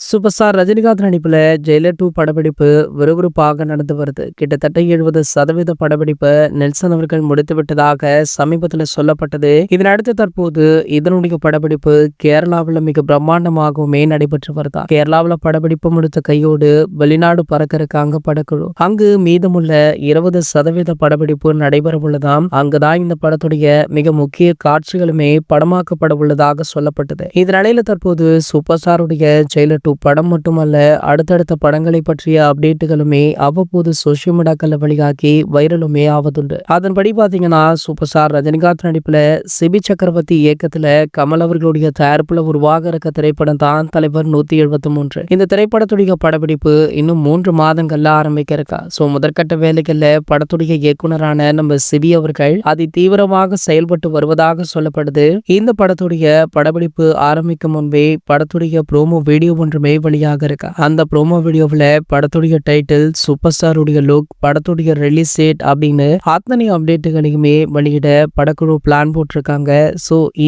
Super star Rajinikanth நடிப்புல Jailer 2 படப்பிடிப்பு விறுவிறுப்பாக நடந்து வருது. கிட்டத்தட்ட 70% படப்பிடிப்பை நெல்சன் அவர்கள் முடித்து விட்டதாக சமீபத்தில் சொல்லப்பட்டது. இதனடுத்து தற்போது இதனுடைய படப்பிடிப்பு கேரளாவில் மிக பிரம்மாண்டமாகவுமே நடைபெற்று வருதா. கேரளாவில் படப்பிடிப்பு முடித்த கையோடு வெளிநாடு பறக்க இருக்காங்க படக்குழு. அங்கு மீதமுள்ள 20% படப்பிடிப்பு நடைபெற உள்ளதாம். அங்குதான் இந்த படத்துடைய மிக முக்கிய காட்சிகளுமே படமாக்கப்பட உள்ளதாக சொல்லப்பட்டது. இதனிலையில தற்போது சூப்பர் ஸ்டாருடைய ஜெயிலர் 2 படம் மட்டுமல்ல, அடுத்தடுத்த படங்களை பற்றிய அப்டேட்டுகளுமே அவ்வப்போது சோசியல் மீடியாக்கள்ல வெளியாகி வைரலுமே ஆவதுண்டு. அதன்படி பாத்தீங்கன்னா சூப்பர் ஸ்டார் ரஜினிகாந்த் நடிப்புல சிபி சக்கரவர்த்தி இயக்கத்துல கமல் அவர்களுடைய தயாரிப்புல உருவாக இருக்க திரைப்படம் தான் தலைவர் 173. இந்த திரைப்படத்துடைய படப்பிடிப்பு இன்னும் 3 மாதங்கள்ல ஆரம்பிக்க இருக்கா. முதற்கட்ட வேலைகள்ல படத்துடைய இயக்குனரான நம்ம சிபி அவர்கள் அதி தீவிரமாக செயல்பட்டு வருவதாக சொல்லப்படுது. இந்த படத்துடைய படப்பிடிப்பு ஆரம்பிக்கும் முன்பே படத்துடைய ப்ரோமோ வீடியோ ஒன்றுமே வெளியாக இருக்கு. அந்த ப்ரோமோ வீடியோவில் படத்துடைய டைட்டில், சூப்பர் ஸ்டாருடைய லுக், படத்துடைய ரிலீஸ் டேட் அப்படின்னு அத்தனை அப்டேட்டுகளையுமே வெளியிட படக்குழு பிளான் போட்டிருக்காங்க.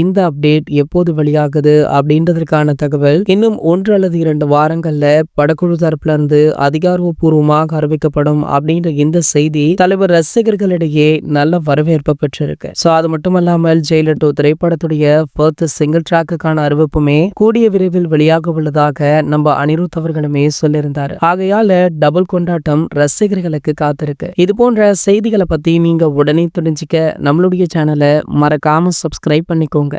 இந்த அப்டேட் எப்போது வெளியாகுது அப்படின்றதற்கான தகவல் இன்னும் 1 அல்லது 2 வாரங்கள்ல படக்குழு தரப்புல இருந்து அதிகாரப்பூர்வமாக அறிவிக்கப்படும் அப்படின்ற இந்த செய்தி தலைவர் ரசிகர்களிடையே நல்ல வரவேற்பு பெற்றிருக்கு. அது மட்டுமல்லாமல் ஜெயிலர் 2 திரைப்படத்துடைய ஃபர்ஸ்ட் சிங்கிள் ட்ராக்குக்கான அறிவிப்புமே கூடிய விரைவில் வெளியாக உள்ளதாக நம்ம அனிருத் அவர்களுமே சொல்லியிருந்தாரு. ஆகையால டபுள் கொண்டாட்டம் ரசிகர்களுக்கு காத்திருக்கு. இது போன்ற செய்திகளை பத்தி நீங்க உடனே தெரிஞ்சுக்க நம்மளுடைய சேனலை மறக்காம சப்ஸ்கிரைப் பண்ணிக்கோங்க.